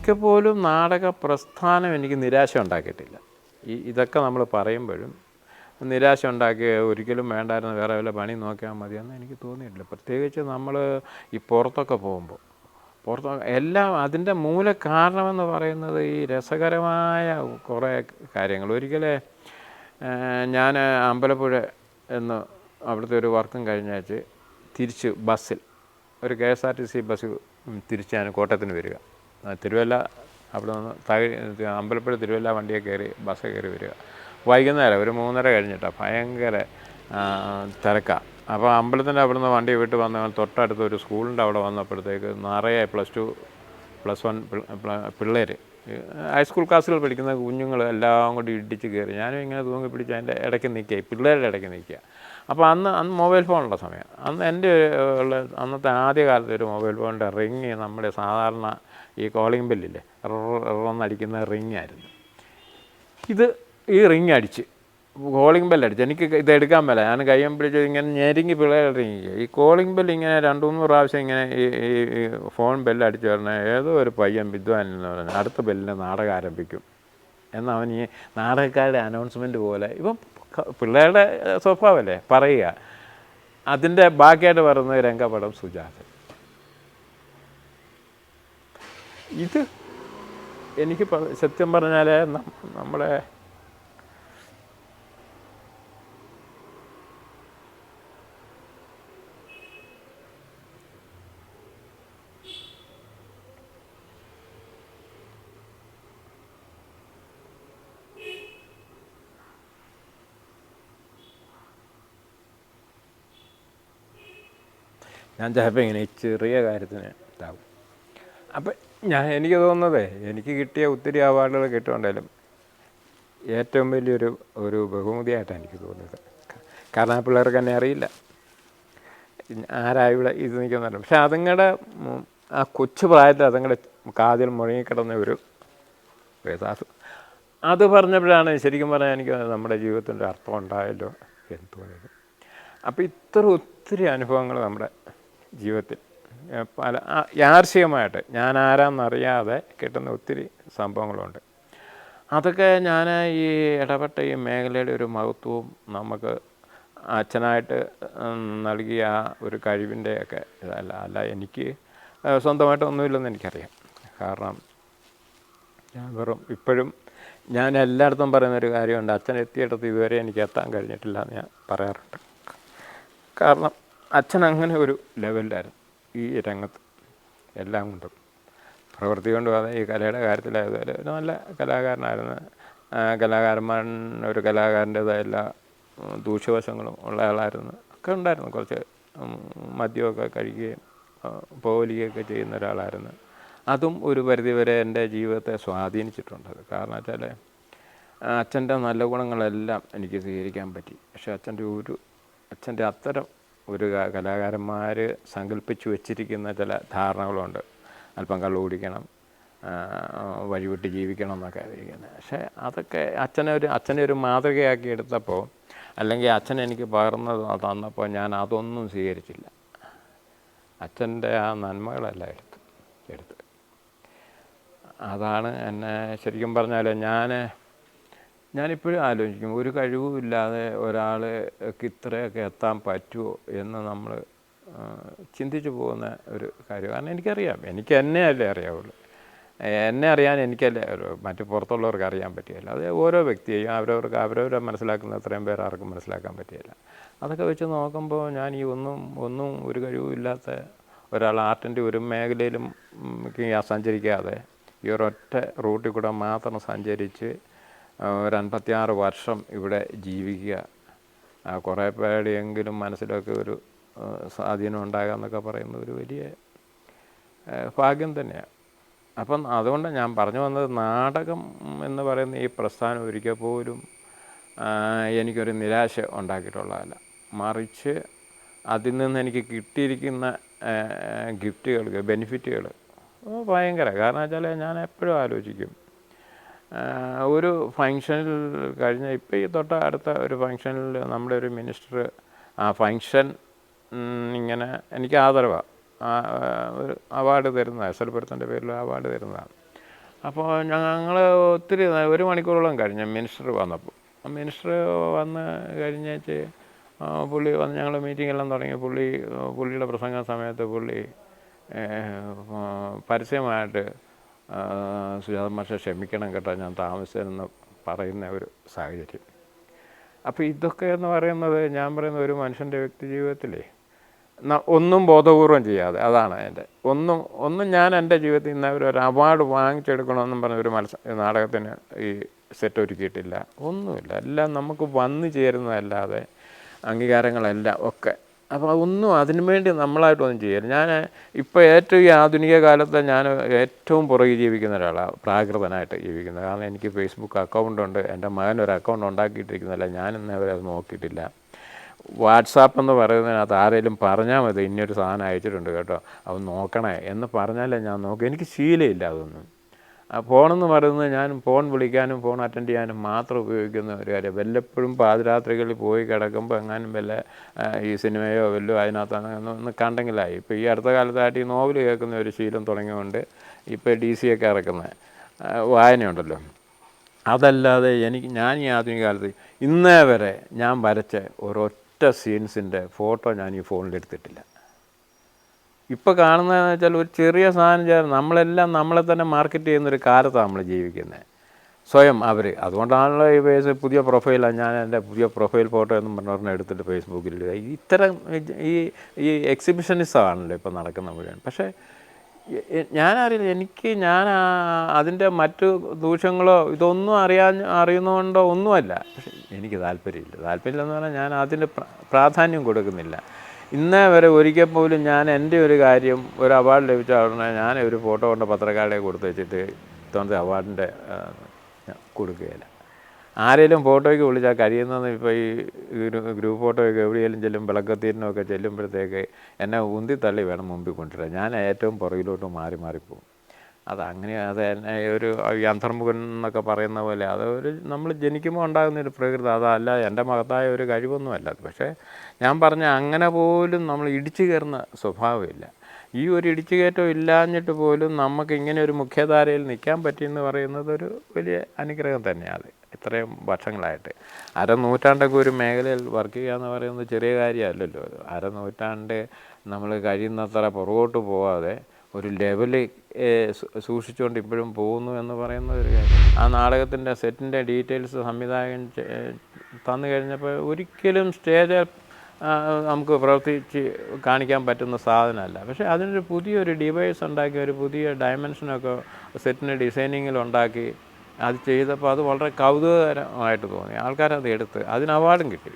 ഒരിക്കൽ പോലും നാടക പ്രസ്ഥാനം എനിക്ക് നിരാശ ഉണ്ടാക്കിയിട്ടില്ല. ഇതൊക്കെ നമ്മൾ പറയുമ്പോഴും നിരാശ ഉണ്ടാക്കി ഒരിക്കലും വേണ്ടായിരുന്നു, വേറെ വല്ല പണി നോക്കിയാൽ മതിയെന്ന് എനിക്ക് തോന്നിയിട്ടില്ല. പ്രത്യേകിച്ച് നമ്മൾ ഈ പുറത്തൊക്കെ പോകുമ്പോൾ എല്ലാം അതിൻ്റെ മൂല കാരണമെന്ന് പറയുന്നത് ഈ രസകരമായ കുറേ കാര്യങ്ങൾ. ഒരിക്കലേ ഞാൻ അമ്പലപ്പുഴ എന്ന് അവിടുത്തെ ഒരു വർക്കും കഴിഞ്ഞേച്ച് തിരിച്ച് ബസ്സിൽ ഒരു KSRTC ബസ് തിരിച്ച് ഞാൻ കോട്ടയത്തിന് വരിക. തിരുവല്ല അവിടെ നിന്ന് അമ്പലപ്പുഴ തിരുവല്ല വണ്ടിയെ കയറി ബസ് കയറി വരിക. വൈകുന്നേരം ഒരു 3:30 കഴിഞ്ഞിട്ടാണ്. ഭയങ്കര തിരക്കാണ്. അപ്പോൾ അമ്പലത്തിൻ്റെ അവിടെ നിന്ന് വണ്ടി വിട്ട് വന്ന തൊട്ടടുത്ത് ഒരു സ്കൂളിൻ്റെ അവിടെ വന്നപ്പോഴത്തേക്ക് നിറയെ +2 +1 പിള്ളേർ, ഹൈസ്കൂൾ ക്ലാസ്സുകൾ പഠിക്കുന്ന കുഞ്ഞുങ്ങൾ എല്ലാം കൂടി ഇടിച്ച് കയറി. ഞാനും ഇങ്ങനെ തൂങ്ങി പിടിച്ച് അതിൻ്റെ ഇടയ്ക്ക് നിൽക്കുക, പിള്ളേരുടെ ഇടയ്ക്ക് നിൽക്കുക. അപ്പോൾ അന്ന് മൊബൈൽ ഫോണുള്ള സമയം. എൻ്റെ അന്നത്തെ ആദ്യകാലത്ത് ഒരു മൊബൈൽ ഫോണിൻ്റെ റിങ് നമ്മുടെ സാധാരണ ഈ കോളിംഗ് ബെല്ലില്ലേ റൊന്നടിക്കുന്ന റിങ്ങായിരുന്നു. ഈ റിങ് അടിച്ച് കോളിംഗ് ബെല്ലടിച്ച് എനിക്ക് ഇത് എടുക്കാൻ മേല. ഞാൻ കയ്യം പിടിച്ച് ഇങ്ങനെ ഞെരുങ്ങി പിള്ളേരെ റിങ്ങിക്കുക. ഈ കോളിംഗ് ബെല്ല് ഇങ്ങനെ 2-3 പ്രാവശ്യം ഇങ്ങനെ ഈ ഫോൺ ബെല്ലടിച്ച് പറഞ്ഞാൽ ഏതോ ഒരു പയ്യൻ വിദ്വാൻ എന്ന് പറഞ്ഞാൽ അടുത്ത ബെല്ലിന് നാടകം ആരംഭിക്കും എന്നവൻ ഈ നാടകക്കാരുടെ അനൗൺസ്മെൻറ്റ് പോലെ ഇപ്പം പിള്ളേരുടെ സ്വഭാവമല്ലേ പറയുക. അതിൻ്റെ ബാക്കിയായിട്ട് പറയുന്നത് രംഗപടം സുജാത. ഇത് എനിക്ക് സത്യം പറഞ്ഞാൽ നമ്മളെ ഞാൻ ചിലപ്പോൾ ഇങ്ങനെ ചെറിയ കാര്യത്തിന് ഇതാവും. അപ്പം എനിക്ക് തോന്നുന്നത് എനിക്ക് കിട്ടിയ ഒത്തിരി അവാർഡുകൾ കിട്ടുന്നുണ്ടെങ്കിലും ഏറ്റവും വലിയൊരു ബഹുമതിയായിട്ടാണ് എനിക്ക് തോന്നിയത്. കാരണം ആ പിള്ളേർക്ക് എന്നെ അറിയില്ല, ആരാവിടെ ഇത് നിൽക്കുന്നുണ്ട്. പക്ഷെ അതുങ്ങളുടെ ആ കൊച്ചു പ്രായത്തിൽ അതുങ്ങളുടെ കാതിൽ മുഴങ്ങിക്കിടന്ന ഒരു അത് പറഞ്ഞപ്പോഴാണ് ശരിക്കും പറഞ്ഞാൽ എനിക്ക് നമ്മുടെ ജീവിതത്തിൻ്റെ അർത്ഥം ഉണ്ടായല്ലോ എന്ന് തോന്നിയത്. അപ്പോൾ ഒത്തിരി അനുഭവങ്ങൾ നമ്മുടെ ജീവിതത്തിൽ പല യാദൃശ്ചികമായിട്ട് ഞാൻ ആരാന്നറിയാതെ കിട്ടുന്ന ഒത്തിരി സംഭവങ്ങളുണ്ട്. അതൊക്കെ ഞാൻ ഈ ഇടപെട്ട ഈ മേഖലയുടെ ഒരു മഹത്വവും നമുക്ക് അച്ഛനായിട്ട് നൽകിയ ആ ഒരു കഴിവിൻ്റെയൊക്കെ അല്ല എനിക്ക് സ്വന്തമായിട്ടൊന്നുമില്ലെന്ന് എനിക്കറിയാം. കാരണം ഞാൻ ഇപ്പോഴും ഞാൻ എല്ലായിടത്തും പറയുന്നൊരു കാര്യമുണ്ട്, അച്ഛൻ എത്തിയിടത്ത് ഇതുവരെ എനിക്ക് എത്താൻ കഴിഞ്ഞിട്ടില്ല എന്ന് ഞാൻ പറയാറുണ്ട്. കാരണം അച്ഛൻ അങ്ങനെ ഒരു ലെവലിലായിരുന്നു ഈ രംഗത്ത് എല്ലാം കൊണ്ടും, പ്രവൃത്തി കൊണ്ടും. അതെ ഈ കലയുടെ കാര്യത്തിലായതുപോലെ ഒരു നല്ല കലാകാരനായിരുന്നു. ഒരു കലാകാരൻ്റേതായ എല്ലാ ദൂഷ്യവശങ്ങളും ഉള്ള ആളായിരുന്നു. ഒക്കെ ഉണ്ടായിരുന്നു. കുറച്ച് മദ്യമൊക്കെ കഴിക്കുകയും പോവുകയൊക്കെ ചെയ്യുന്ന ഒരാളായിരുന്നു. അതും ഒരു പരിധിവരെ എൻ്റെ ജീവിതത്തെ സ്വാധീനിച്ചിട്ടുണ്ട്. കാരണം വെച്ചാൽ അച്ഛൻ്റെ നല്ല ഗുണങ്ങളെല്ലാം എനിക്ക് സ്വീകരിക്കാൻ പറ്റി. പക്ഷേ അച്ഛൻ്റെ അത്തരം ഒരു കലാകാരന്മാർ സങ്കല്പിച്ച് വെച്ചിരിക്കുന്ന ചില ധാരണകളുണ്ട്. അല്പം കള്ളു കുടിക്കണം, വഴിവിട്ട് ജീവിക്കണം എന്നൊക്കെ ഇരിക്കുന്നത്. പക്ഷേ അതൊക്കെ അച്ഛനെ ഒരു മാതൃകയാക്കി എടുത്തപ്പോൾ, അല്ലെങ്കിൽ അച്ഛൻ എനിക്ക് പകർന്നത് തന്നപ്പോൾ ഞാൻ അതൊന്നും സ്വീകരിച്ചില്ല. അച്ഛൻ്റെ ആ നന്മകളെല്ലാം എടുത്ത് അതാണ് എന്നെ ശരിക്കും പറഞ്ഞാൽ ഞാനിപ്പോഴും ആലോചിക്കും, ഒരു കഴിവുമില്ലാതെ ഒരാൾക്ക് ഇത്രയൊക്കെ എത്താൻ പറ്റുമോ എന്ന് നമ്മൾ ചിന്തിച്ചു പോകുന്ന ഒരു കാര്യം. കാരണം എനിക്കറിയാം, എനിക്ക് എന്നെയല്ലേ അറിയാവുള്ളൂ. എന്നെ അറിയാൻ എനിക്കല്ലേ മറ്റു പുറത്തുള്ളവർക്ക് അറിയാൻ പറ്റുകയില്ല. അത് ഓരോ വ്യക്തിയെയും അവരവരെ മനസ്സിലാക്കുന്ന അത്രയും പേർ ആർക്കും മനസ്സിലാക്കാൻ പറ്റുകയില്ല. അതൊക്കെ വെച്ച് നോക്കുമ്പോൾ ഞാൻ ഈ ഒന്നും ഒരു കഴിവുമില്ലാത്ത ഒരാൾ ആർട്ടിൻ്റെ ഒരു മേഖലയിലും സഞ്ചരിക്കാതെ ഈ ഒരൊറ്റ റൂട്ടിൽ കൂടെ മാത്രം സഞ്ചരിച്ച് ഒരു 56 വർഷം ഇവിടെ ജീവിക്കുക, കുറേ പേരുടെയെങ്കിലും മനസ്സിലൊക്കെ ഒരു സ്വാധീനം ഉണ്ടാകുക എന്നൊക്കെ പറയുന്നത് ഒരു വലിയ ഭാഗ്യം തന്നെയാണ്. അപ്പം അതുകൊണ്ട് ഞാൻ പറഞ്ഞു വന്നത്, നാടകം എന്ന് പറയുന്ന ഈ പ്രസ്ഥാനം ഒരിക്കൽ പോലും എനിക്കൊരു നിരാശ ഉണ്ടാക്കിയിട്ടുള്ളതല്ല. മറിച്ച് അതിൽ നിന്ന് എനിക്ക് കിട്ടിയിരിക്കുന്ന ബെനിഫിറ്റുകൾ ഭയങ്കര. കാരണം വെച്ചാൽ ഞാൻ എപ്പോഴും ആലോചിക്കും, ഒരു ഫങ്ഷനിൽ ഇപ്പോൾ ഈ അടുത്ത ഒരു ഫങ്ഷനിൽ നമ്മുടെ ഒരു മിനിസ്റ്റർ ആ ഫങ്ഷൻ ഇങ്ങനെ എനിക്ക് ആദരവാണ് ഒരു അവാർഡ് തരുന്നതാണ്, എസ് എൽ പുരത്തിൻ്റെ പേരിൽ അവാർഡ് തരുന്നതാണ്. അപ്പോൾ ഞങ്ങൾ ഒത്തിരി 1 മണിക്കൂറോളം കഴിഞ്ഞു മിനിസ്റ്റർ വന്നപ്പോൾ. മിനിസ്റ്റർ വന്ന് കഴിഞ്ഞേച്ച് പുള്ളി വന്ന് ഞങ്ങൾ മീറ്റിംഗെല്ലാം തുടങ്ങി. പുള്ളിയുടെ പ്രസംഗ സമയത്ത് പുള്ളി പരസ്യമായിട്ട് സുജാത മാഷെ ക്ഷമിക്കണം കേട്ടോ, ഞാൻ താമസിച്ചെന്ന് പറയുന്ന ഒരു സാഹചര്യം. അപ്പോൾ ഇതൊക്കെ എന്ന് പറയുന്നത്, ഞാൻ പറയുന്ന ഒരു മനുഷ്യൻ്റെ വ്യക്തി ജീവിതത്തിലേ ഒന്നും ബോധപൂർവം ചെയ്യാതെ, അതാണ് എൻ്റെ ഒന്നും ഞാൻ എൻ്റെ ജീവിതത്തിൽ ഇന്ന് ഒരു അവാർഡ് വാങ്ങിച്ചെടുക്കണമെന്നും പറഞ്ഞ ഒരു നാടകത്തിന് ഈ സെറ്റ് ഒരുക്കിയിട്ടില്ല, ഒന്നുമില്ല. എല്ലാം നമുക്ക് വന്നു ചേരുന്നതല്ലാതെ അംഗീകാരങ്ങളെല്ലാം ഒക്കെ. അപ്പോൾ അതൊന്നും അതിനു വേണ്ടി നമ്മളായിട്ടൊന്നും ചെയ്യരുത്. ഞാൻ ഇപ്പോൾ ഏറ്റവും ഈ ആധുനിക കാലത്ത് ഞാൻ ഏറ്റവും പുറകെ ജീവിക്കുന്ന ഒരാളാണ്, പ്രാകൃതനായിട്ട് ജീവിക്കുന്നത്. കാരണം എനിക്ക് ഫേസ്ബുക്ക് അക്കൗണ്ടുണ്ട്, എൻ്റെ മകനൊരു അക്കൗണ്ട് ഉണ്ടാക്കിയിട്ടിരിക്കുന്നില്ല, ഞാനിന്നേ വരെ അത് നോക്കിയിട്ടില്ല. വാട്സാപ്പ് എന്ന് പറയുന്നതിനകത്ത് ആരെങ്കിലും പറഞ്ഞാൽ മതി ഇന്നൊരു സാധനം അയച്ചിട്ടുണ്ട് കേട്ടോ, അത് നോക്കണേ എന്ന് പറഞ്ഞാലേ ഞാൻ നോക്കും. എനിക്ക് ശീലമില്ല അതൊന്നും. ഫോണെന്ന് പറയുന്നത് ഞാൻ ഫോൺ വിളിക്കാനും ഫോൺ അറ്റൻഡ് ചെയ്യാനും മാത്രം ഉപയോഗിക്കുന്ന ഒരു കാര്യം. വല്ലപ്പോഴും പാതിരാത്രികളിൽ പോയി കിടക്കുമ്പോൾ എങ്ങാനും വല്ല ഈ സിനിമയോ വല്ലോ അതിനകത്താണ് ഒന്ന് കണ്ടെങ്കിലായി. ഇപ്പോൾ ഈ അടുത്ത കാലത്തായിട്ട് ഈ നോവൽ കേൾക്കുന്ന ഒരു ശീലം തുടങ്ങിയതുകൊണ്ട് ഇപ്പോൾ DC ഒക്കെ ഇറക്കുന്ന വായനയുണ്ടല്ലോ. അതല്ലാതെ ഞാൻ ഈ ആധുനിക കാലത്ത് ഇന്നേ വരെ ഞാൻ വരച്ച ഒരൊറ്റ സീൻസിൻ്റെ ഫോട്ടോ ഞാൻ ഈ ഫോണിലെടുത്തിട്ടില്ല. ഇപ്പോൾ കാണുന്നതെന്ന് വെച്ചാൽ ഒരു ചെറിയ സാധനം നമ്മളെല്ലാം നമ്മളെ തന്നെ മാർക്കറ്റ് ചെയ്യുന്നൊരു കാലത്താണ് നമ്മൾ ജീവിക്കുന്നത്, സ്വയം അവർ. അതുകൊണ്ടാണല്ലോ ഈ പുതിയ പ്രൊഫൈലാണ്, ഞാൻ എൻ്റെ പുതിയ പ്രൊഫൈൽ ഫോട്ടോ എന്നും പറഞ്ഞ എടുത്തിട്ട് ഫേസ്ബുക്കിൽ ഇടുക. ഇത്തരം ഈ എക്സിബിഷനിസമാണല്ലോ ഇപ്പോൾ നടക്കുന്ന മുഴുവൻ. പക്ഷേ ഞാനറിയില്ല, ഞാൻ അതിൻ്റെ മറ്റു ദൂഷ്യങ്ങളോ ഇതൊന്നും അറിയുന്നതുകൊണ്ടോ ഒന്നുമല്ല. പക്ഷെ എനിക്ക് താല്പര്യമില്ലെന്ന് പറഞ്ഞാൽ ഞാൻ അതിന് പ്രാധാന്യം കൊടുക്കുന്നില്ല. ഇന്നേ വരെ ഒരിക്കൽ പോലും ഞാൻ എൻ്റെ ഒരു കാര്യം ഒരു അവാർഡ് ലഭിച്ച ഉടനെ ഞാൻ ഒരു ഫോട്ടോ കൊണ്ട് പത്രക്കാരുടെ കൊടുത്ത് വെച്ചിട്ട് ഇത്തവണത്തെ അവാർഡിൻ്റെ കൊടുക്കുകയില്ല. ആരെങ്കിലും ഫോട്ടോയ്ക്ക് വിളിച്ചാൽ കഴിയുന്നതെന്ന് ഇപ്പോൾ ഈ ഗ്രൂപ്പ് ഫോട്ടോയൊക്കെ എവിടെയെങ്കിലും ചെല്ലും, വിളക്കത്തീരിനൊക്കെ ചെല്ലുമ്പോഴത്തേക്ക് എന്നെ ഉന്തിത്തള്ളി വേണം മുമ്പിൽ കൊണ്ടുവരാൻ. ഞാൻ ഏറ്റവും പുറകിലോട്ട് മാറിപ്പോവും. അതങ്ങനെ അത് എന്നെ ഒരു അന്തർമുഖൻ എന്നൊക്കെ പറയുന്ന പോലെ നമ്മൾ ജനിക്കുമ്പോൾ ഉണ്ടാകുന്നൊരു പ്രകൃതി, അതല്ല എൻ്റെ മഹത്തായ ഒരു കഴിവൊന്നുമല്ല അത്. പക്ഷേ ഞാൻ പറഞ്ഞ അങ്ങനെ പോലും നമ്മൾ ഇടിച്ചു കയറുന്ന സ്വഭാവമില്ല. ഈ ഒരു ഇടിച്ചു കയറ്റം ഇല്ലാഞ്ഞിട്ട് പോലും നമുക്ക് ഇങ്ങനെ ഒരു മുഖ്യധാരയിൽ നിൽക്കാൻ പറ്റിയെന്ന് പറയുന്നത് ഒരു വലിയ അനുഗ്രഹം തന്നെയാണ്. ഇത്രയും വർഷങ്ങളായിട്ട് 1/2 നൂറ്റാണ്ടൊക്കെ ഒരു മേഖലയിൽ വർക്ക് ചെയ്യുക എന്ന് പറയുന്നത് ചെറിയ കാര്യമല്ലല്ലോ. 1/2 നൂറ്റാണ്ട് നമ്മൾ കഴിയുന്നത്ര പുറകോട്ട് പോകാതെ ഒരു ലെവല് സൂക്ഷിച്ചുകൊണ്ട് ഇപ്പോഴും പോകുന്നു എന്ന് പറയുന്ന ഒരു കാര്യം. ആ നാടകത്തിൻ്റെ സെറ്റിൻ്റെ ഡീറ്റെയിൽസ് സംവിധായകൻ തന്നു കഴിഞ്ഞപ്പോൾ ഒരിക്കലും സ്റ്റേജിൽ നമുക്ക് പ്രവർത്തിച്ച് കാണിക്കാൻ പറ്റുന്ന സാധനമല്ല. പക്ഷേ അതിനൊരു പുതിയൊരു ഡിവൈസ് ഉണ്ടാക്കി, ഒരു പുതിയ ഡയമെൻഷനൊക്കെ സെറ്റിൻ്റെ ഡിസൈനിങ്ങിലുണ്ടാക്കി അത് ചെയ്തപ്പോൾ അത് വളരെ കൗതുകകരമായിട്ട് തോന്നി. ആൾക്കാരത് എടുത്ത് അതിന് അവാർഡും കിട്ടി.